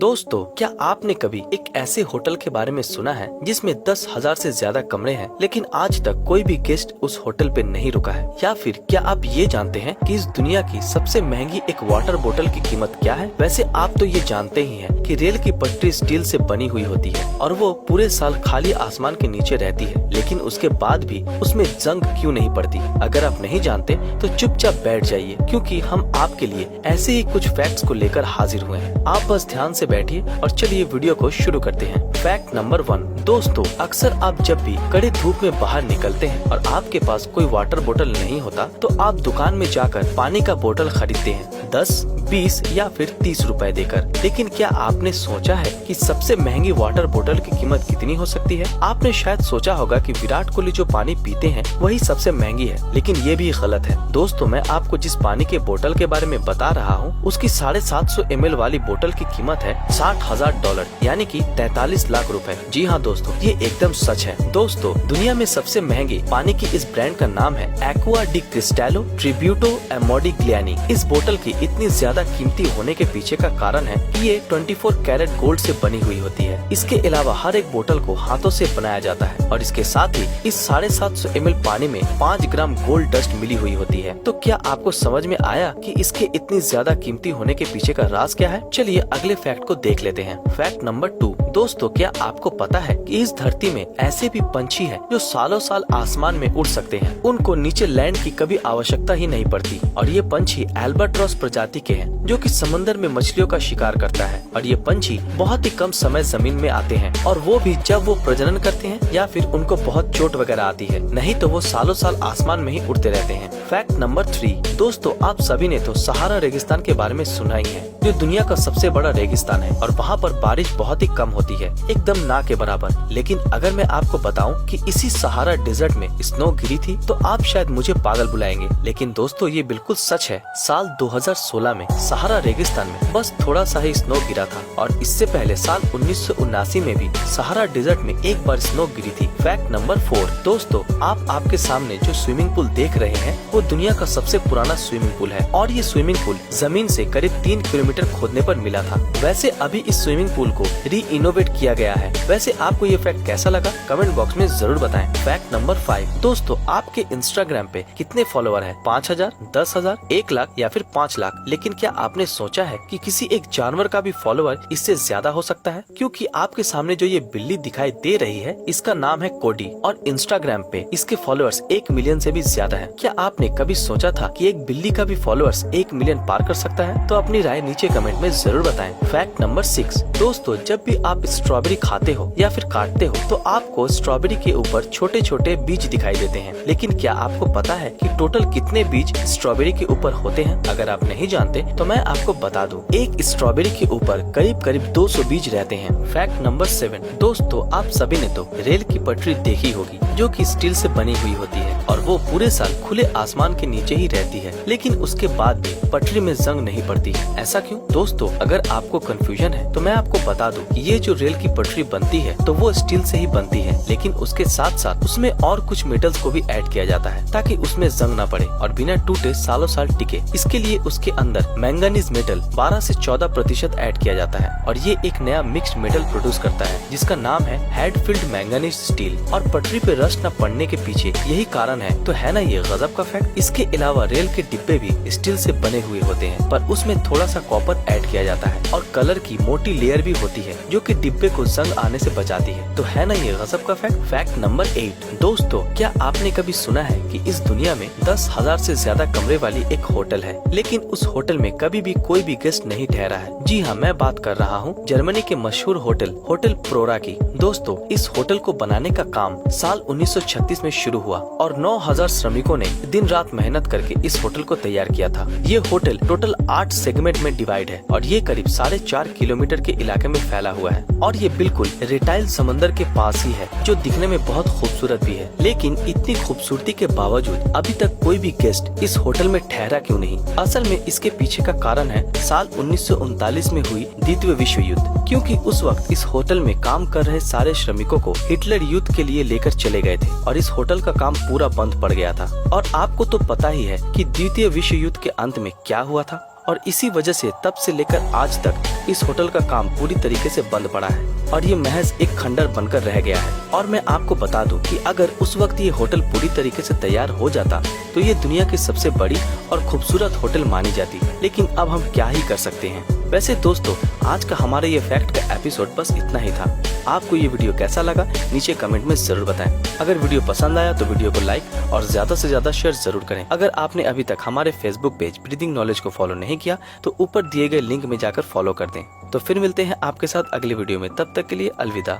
दोस्तों, क्या आपने कभी एक ऐसे होटल के बारे में सुना है जिसमें 10,000 से ज्यादा कमरे हैं, लेकिन आज तक कोई भी गेस्ट उस होटल पे नहीं रुका है? या फिर क्या आप ये जानते हैं कि इस दुनिया की सबसे महंगी एक वाटर बोतल की कीमत क्या है? वैसे आप तो ये जानते ही हैं कि रेल की पटरी स्टील से बनी हुई होती है और वो पूरे साल खाली आसमान के नीचे रहती है, लेकिन उसके बाद भी उसमें जंग क्यों नहीं पड़ती? अगर आप नहीं जानते तो चुपचाप बैठ जाइए, क्योंकि हम आपके लिए ऐसे ही कुछ फैक्ट्स को लेकर हाजिर हुए हैं। आप बस ध्यान से बैठिए और चलिए वीडियो को शुरू करते हैं। Fact number 1। दोस्तों, अक्सर आप जब भी कड़े धूप में बाहर निकलते हैं और आपके पास कोई वाटर बोतल नहीं होता तो आप दुकान में जाकर पानी का बोतल खरीदते हैं 10, 20 या फिर 30 रुपए देकर। लेकिन क्या आपने सोचा है कि सबसे महंगी वाटर बोतल की कीमत कितनी हो सकती है? आपने शायद सोचा होगा कि विराट कोहली जो पानी पीते हैं वही सबसे महंगी है, लेकिन ये भी गलत है। दोस्तों, मैं आपको जिस पानी के बोतल के बारे में बता रहा हूँ उसकी 750 ml वाली बोतल की कीमत है $60,000, यानी कि 43 लाख रुपए। जी हाँ दोस्तों, ये एकदम सच है। दोस्तों, दुनिया में सबसे महंगे पानी की इस ब्रांड का नाम है एक्वा डी क्रिस्टलो ट्रिब्यूटो एमोडिग्लियानी। इस बोतल की इतनी ज्यादा कीमती होने के पीछे का कारण है कि ये 24 कैरेट गोल्ड से बनी हुई होती है। इसके अलावा हर एक बोतल को हाथों से बनाया जाता है और इसके साथ ही इस 750 ml पानी में 5 ग्राम गोल्ड डस्ट मिली हुई होती है। तो क्या आपको समझ में आया कि इसके इतनी ज्यादा कीमती होने के पीछे का राज क्या है? चलिए अगले फैक्ट को देख लेते हैं। Fact number 2। दोस्तों, क्या आपको पता है कि इस धरती में ऐसे भी पंछी हैं जो सालों साल आसमान में उड़ सकते हैं? उनको नीचे लैंड की कभी आवश्यकता ही नहीं पड़ती। और ये पंछी एल्बाट्रॉस प्रजाति के हैं जो कि समंदर में मछलियों का शिकार करता है। और ये पंछी बहुत ही कम समय जमीन में आते हैं, और वो भी जब वो प्रजनन करते हैं या फिर उनको बहुत चोट वगैरह आती है, नहीं तो वो सालों साल आसमान में ही उड़ते रहते हैं। Fact number 3। दोस्तों, आप सभी ने तो सहारा रेगिस्तान के बारे में सुना ही है, जो दुनिया का सबसे बड़ा रेगिस्तान है और वहाँ पर बारिश बहुत ही कम होती है, एकदम ना के बराबर। लेकिन अगर मैं आपको बताऊं कि इसी सहारा डेजर्ट में स्नो गिरी थी तो आप शायद मुझे पागल बुलाएंगे, लेकिन दोस्तों ये बिल्कुल सच है। साल 2016 में सहारा रेगिस्तान में बस थोड़ा सा ही स्नो गिरा था, और इससे पहले साल 1979 में भी सहारा डेजर्ट में एक बार स्नो गिरी थी। Fact number 4। दोस्तों, आप आपके सामने जो स्विमिंग पूल देख रहे हैं वो दुनिया का सबसे पुराना स्विमिंग पूल है, और ये स्विमिंग पूल जमीन से करीब 3 किलोमीटर खोदने पर मिला था। वैसे अभी इस स्विमिंग पूल को री-इनोवेट किया गया है। वैसे आपको ये फैक्ट कैसा लगा कमेंट बॉक्स में जरूर बताएं। Fact number 5। दोस्तों, आपके इंस्टाग्राम पे कितने फॉलोअर है? 5,000, 10,000, 1 लाख या फिर 5 लाख? लेकिन क्या आपने सोचा है कि किसी एक जानवर का भी फॉलोअर इससे ज्यादा हो सकता है? क्योंकि आपके सामने जो ये बिल्ली दिखाई दे रही है इसका नाम है कोडी, और इंस्टाग्राम पे इसके फॉलोअर्स 1 मिलियन से भी ज्यादा है। क्या आपने कभी सोचा था कि एक बिल्ली का भी फॉलोअर्स 1 मिलियन पार कर सकता है? तो अपनी राय नीचे कमेंट में जरूर बताएं। Fact number 6। दोस्तों, जब भी आप स्ट्रॉबेरी खाते हो या फिर काटते हो तो आपको स्ट्रॉबेरी के ऊपर छोटे छोटे बीज दिखाई देते हैं, लेकिन क्या आपको पता है कि टोटल कितने बीज स्ट्रॉबेरी के ऊपर होते हैं? अगर आप नहीं जानते तो मैं आपको बता दूं, एक स्ट्रॉबेरी के ऊपर करीब 200 बीज रहते हैं। Fact number 7। दोस्तों, आप सभी ने तो रेल की पटरी देखी होगी जो कि स्टील से बनी हुई होती है और वो पूरे साल खुले आसमान के नीचे ही रहती है, लेकिन उसके बाद भी पटरी में जंग नहीं पड़ती। ऐसा क्यों? दोस्तों, अगर आपको कंफ्यूजन है तो मैं आपको बता दूं कि ये जो रेल की पटरी बनती है तो वो स्टील से ही बनती है, लेकिन उसके साथ साथ उसमें और कुछ मेटल्स को भी ऐड किया जाता है ताकि उसमें जंग न पड़े और बिना टूटे सालों साल टिके। इसके लिए उसके अंदर मैंगनीज मेटल 12 से 14% ऐड किया जाता है, और ये एक नया मिक्स्ड मेटल प्रोड्यूस करता है जिसका नाम है हैडफील्ड मैंगनीज स्टील। और पटरी पे रस्ट न पड़ने के पीछे यही कारण है, तो है ना ये गजब का फैक्ट। इसके अलावा रेल के डिब्बे भी स्टील से बने हुए होते हैं, पर उसमें थोड़ा सा कॉपर ऐड किया जाता है, और कलर की मोटी लेयर भी होती है जो कि डिब्बे को जंग आने से बचाती है। तो है ना ये गजब का फैक्ट। Fact number 8। दोस्तों, क्या आपने कभी सुना है कि इस दुनिया में 10,000 से ज्यादा कमरे वाली एक होटल है, लेकिन उस होटल में कभी भी कोई भी गेस्ट नहीं ठहरा है? जी हाँ, मैं बात कर रहा हूँ जर्मनी के मशहूर होटल प्रोरा की। दोस्तों, इस होटल को बनाने का काम साल 1936 में शुरू हुआ और 9,000 श्रमिकों ने दिन रात मेहनत करके इस होटल को तैयार किया था। ये होटल टोटल 8 सेगमेंट में डिवाइड है और ये करीब 4.5 किलोमीटर के इलाके में फैला हुआ है, और ये बिल्कुल रिटाइल समंदर के पास ही है, जो दिखने में बहुत खूबसूरत भी है। लेकिन इतनी खूबसूरती के बावजूद अभी तक कोई भी गेस्ट इस होटल में ठहरा क्यों नहीं? असल में इसके पीछे का कारण है साल 1939 में हुई द्वितीय विश्व युद्ध, क्योंकि उस वक्त इस होटल में काम कर रहे सारे श्रमिकों को हिटलर युद्ध के लिए लेकर चले गए थे और इस होटल का काम पूरा बंद पड़ गया था। और आपको तो पता ही है कि द्वितीय विश्व युद्ध के अंत में क्या हुआ था। और इसी वजह से तब से लेकर आज तक इस होटल का काम पूरी तरीके से बंद पड़ा है और ये महज एक खंडर बनकर रह गया है। और मैं आपको बता दूं कि अगर उस वक्त ये होटल पूरी तरीके से तैयार हो जाता तो ये दुनिया की सबसे बड़ी और खूबसूरत होटल मानी जाती। लेकिन अब हम क्या ही कर सकते हैं। वैसे दोस्तों, आज का हमारा ये फैक्ट का एपिसोड बस इतना ही था। आपको ये वीडियो कैसा लगा नीचे कमेंट में जरूर बताएं। अगर वीडियो पसंद आया तो वीडियो को लाइक और ज्यादा से ज्यादा शेयर जरूर करें। अगर आपने अभी तक हमारे फेसबुक पेज ब्रीदिंग नॉलेज को फॉलो नहीं किया तो ऊपर दिए गए लिंक में जाकर फॉलो कर दें। तो फिर मिलते हैं आपके साथ अगले वीडियो में, तब तक के लिए अलविदा।